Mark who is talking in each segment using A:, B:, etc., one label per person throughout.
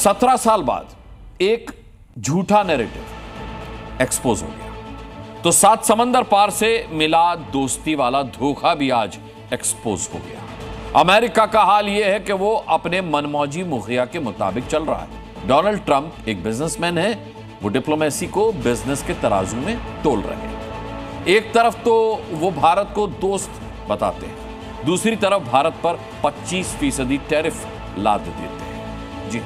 A: 17 साल बाद एक झूठा नैरेटिव एक्सपोज हो गया, तो 7 समंदर पार से मिला दोस्ती वाला धोखा भी आज एक्सपोज हो गया। अमेरिका का हाल यह है कि वो अपने मनमौजी मुखिया के मुताबिक चल रहा है। डोनाल्ड ट्रंप एक बिजनेसमैन है, वो डिप्लोमेसी को बिजनेस के तराजू में तोल रहे हैं। एक तरफ तो वो भारत को दोस्त बताते हैं, दूसरी तरफ भारत पर 25% टैरिफ लाद देते हैं। जी,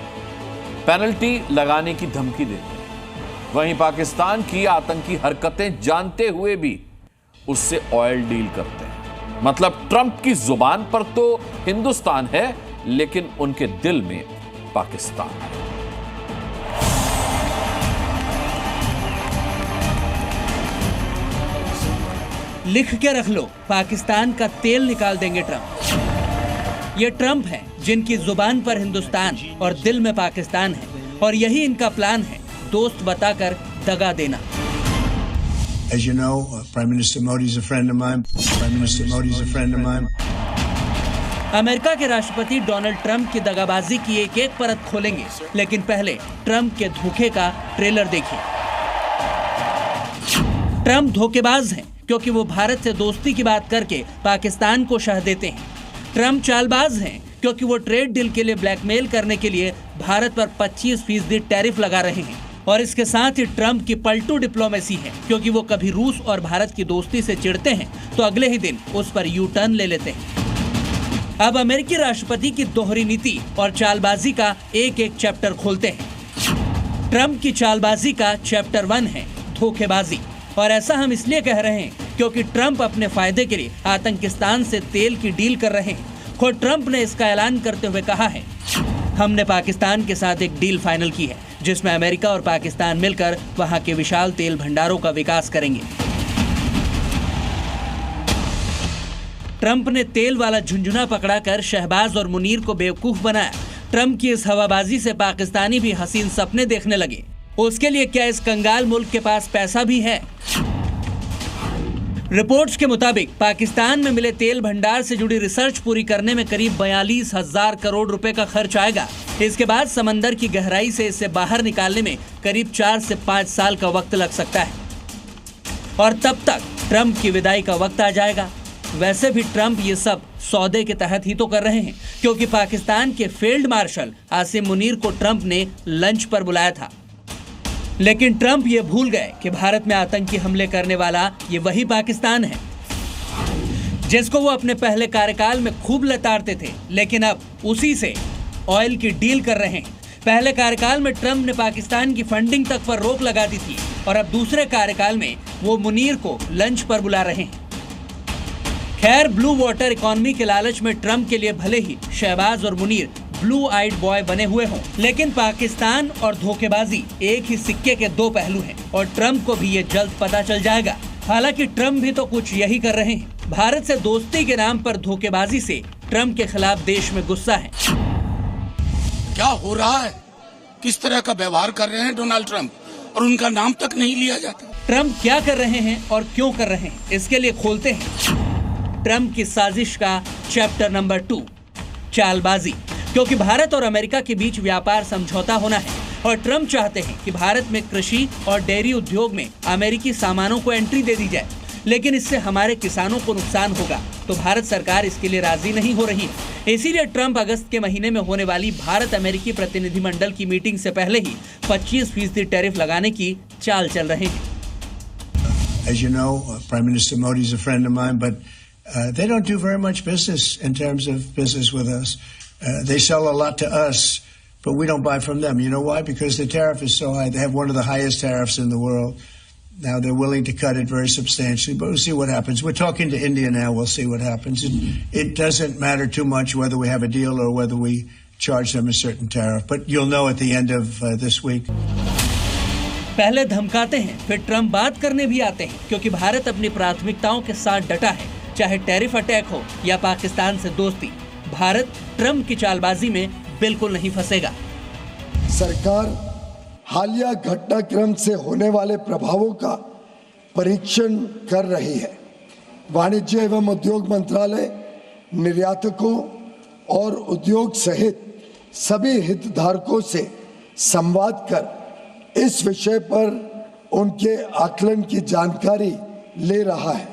A: पेनल्टी लगाने की धमकी देते हैं। वहीं पाकिस्तान की आतंकी हरकतें जानते हुए भी उससे ऑयल डील करते हैं। मतलब ट्रंप की जुबान पर तो हिंदुस्तान है, लेकिन उनके दिल में पाकिस्तान है।
B: लिख के रख लो, पाकिस्तान का तेल निकाल देंगे ट्रंप। ये ट्रंप हैं जिनकी जुबान पर हिंदुस्तान और दिल में पाकिस्तान है, और यही इनका प्लान है, दोस्त बताकर दगा देना।
C: As you know, Prime Minister Modi is a friend of mine. Prime Minister Modi is a friend of mine.
B: America के राष्ट्रपति डोनाल्ड ट्रंप की दगाबाजी की एक एक परत खोलेंगे, लेकिन पहले ट्रंप के धोखे का ट्रेलर देखिए। ट्रंप धोखेबाज हैं क्योंकि वो भारत से दोस्ती की बात करके पाकिस्तान को शह देते हैं। ट्रंप चालबाज हैं क्योंकि वो ट्रेड डील के लिए ब्लैकमेल करने के लिए भारत पर 25% टैरिफ लगा रहे हैं। और इसके साथ ही ट्रंप की पलटू डिप्लोमेसी है, क्योंकि वो कभी रूस और भारत की दोस्ती से चिढ़ते हैं तो अगले ही दिन उस पर यू टर्न ले लेते हैं। अब अमेरिकी राष्ट्रपति की दोहरी नीति और चालबाजी का एक एक चैप्टर खोलते हैं। ट्रंप की चालबाजी का चैप्टर 1 है धोखेबाजी, और ऐसा हम इसलिए कह रहे हैं क्योंकि ट्रंप अपने फायदे के लिए आतंकिस्तान से तेल की डील कर रहे हैं। खुद ट्रंप ने इसका ऐलान करते हुए कहा है, हमने पाकिस्तान के साथ एक डील फाइनल की है जिसमें अमेरिका और पाकिस्तान मिलकर वहां के विशाल तेल भंडारों का विकास करेंगे। ट्रंप ने तेल वाला झुंझुना पकड़ाकर शहबाज और मुनीर को बेवकूफ बनाया। ट्रंप की इस हवाबाजी से पाकिस्तानी भी हसीन सपने देखने लगे। उसके लिए क्या इस कंगाल मुल्क के पास पैसा भी है? रिपोर्ट्स के मुताबिक पाकिस्तान में मिले तेल भंडार से जुड़ी रिसर्च पूरी करने में करीब 42,000 करोड़ रुपए का खर्च आएगा। इसके बाद समंदर की गहराई से इसे बाहर निकालने में करीब 4 से 5 साल का वक्त लग सकता है, और तब तक ट्रंप की विदाई का वक्त आ जाएगा। वैसे भी ट्रंप ये सब सौदे के तहत ही तो कर रहे हैं, क्योंकि पाकिस्तान के फील्ड मार्शल आसिम मुनीर को ट्रंप ने लंच पर बुलाया था। लेकिन ट्रंप ये भूल गए कि भारत में आतंकी हमले करने वाला ये वही पाकिस्तान है जिसको वो अपने पहले कार्यकाल में खूब लताड़ते थे, लेकिन अब उसी से ऑयल की डील कर रहे हैं। पहले कार्यकाल में ट्रंप ने पाकिस्तान की फंडिंग तक पर रोक लगा दी थी, और अब दूसरे कार्यकाल में वो मुनीर को लंच पर बुला रहे हैं। खैर, ब्लू वाटर इकोनॉमी के लालच में ट्रंप के लिए भले ही शहबाज और मुनीर ब्लू आइड बॉय बने हुए हों, लेकिन पाकिस्तान और धोखेबाजी एक ही सिक्के के दो पहलू हैं, और ट्रंप को भी ये जल्द पता चल जाएगा। हालांकि ट्रंप भी तो कुछ यही कर रहे हैं। भारत से दोस्ती के नाम पर धोखेबाजी से ट्रंप के खिलाफ देश में गुस्सा है।
D: क्या हो रहा है? किस तरह का व्यवहार कर रहे हैं डोनाल्ड ट्रंप, और उनका नाम तक नहीं लिया जाता।
B: ट्रंप क्या कर रहे हैं और क्यों कर रहे हैं, इसके लिए खोलते हैं ट्रंप की साजिश का चैप्टर नंबर 2, चालबाजी। क्योंकि भारत और अमेरिका के बीच व्यापार समझौता होना है, और ट्रंप चाहते हैं कि भारत में कृषि और डेयरी उद्योग में अमेरिकी सामानों को एंट्री दे दी जाए, लेकिन इससे हमारे किसानों को नुकसान होगा, तो भारत सरकार इसके लिए राजी नहीं हो रही है। इसीलिए ट्रंप अगस्त के महीने में होने वाली भारत अमेरिकी प्रतिनिधिमंडल की मीटिंग से पहले ही 25% टैरिफ लगाने की चाल चल रहे हैं।
C: As you know, Prime Minister Modi is a friend of mine, but they don't do very much business in terms of business with us. They sell a lot to us, but we don't buy from them. You know why? Because the tariff is so high. They have one of the highest tariffs in the world. Now they're willing to cut it very substantially, but we'll see what happens. We're talking to India now. We'll see what happens. It doesn't matter too much whether we have a deal or whether we charge them a certain tariff, but you'll know at the end of this week.
B: पहले धमकाते हैं, फिर Trump बात करने भी आते हैं, क्योंकि भारत अपनी प्राथमिकताओं के साथ डटा है, चाहे टैरिफ अटैक हो या पाकिस्तान से दोस्ती। भारत ट्रंप की चालबाजी में बिल्कुल नहीं फंसेगा।
E: सरकार हालिया घटनाक्रम से होने वाले प्रभावों का परीक्षण कर रही है। वाणिज्य एवं उद्योग मंत्रालय निर्यातकों और उद्योग सहित सभी हितधारकों से संवाद कर इस विषय पर उनके आकलन की जानकारी ले रहा है।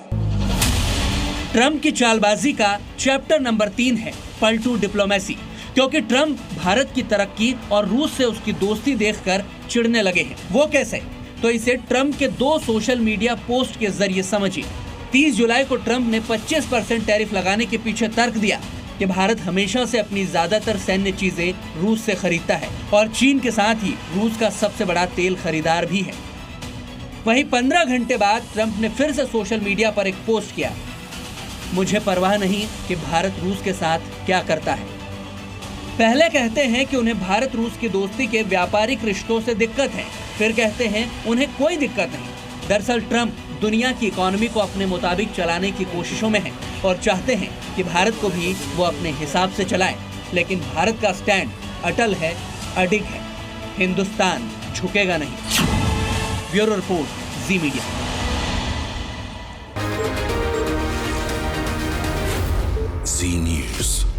B: ट्रंप की चालबाजी का चैप्टर नंबर 3 है पलटू डिप्लोमेसी, क्योंकि ट्रंप भारत की तरक्की और रूस से उसकी दोस्ती देखकर चिढ़ने लगे हैं। वो कैसे? तो इसे ट्रंप के 2 सोशल मीडिया पोस्ट के जरिए समझिए। 30 जुलाई को ट्रंप ने 25% टैरिफ लगाने के पीछे तर्क दिया कि भारत हमेशा से अपनी ज्यादातर सैन्य चीजें रूस से खरीदता है और चीन के साथ ही रूस का सबसे बड़ा तेल खरीदार भी है। वहीं 15 घंटे बाद ट्रंप ने फिर से सोशल मीडिया पर एक पोस्ट किया, मुझे परवाह नहीं कि भारत रूस के साथ क्या करता है। पहले कहते हैं कि उन्हें भारत रूस की दोस्ती के व्यापारिक रिश्तों से दिक्कत है, फिर कहते हैं उन्हें कोई दिक्कत नहीं। दरअसल ट्रंप दुनिया की इकोनॉमी को अपने मुताबिक चलाने की कोशिशों में हैं और चाहते हैं कि भारत को भी वो अपने हिसाब से चलाए। लेकिन भारत का स्टैंड अटल है, अडिग है, हिंदुस्तान झुकेगा नहीं। ब्यूरो रिपोर्ट, जी मीडिया।
F: जी न्यूज़।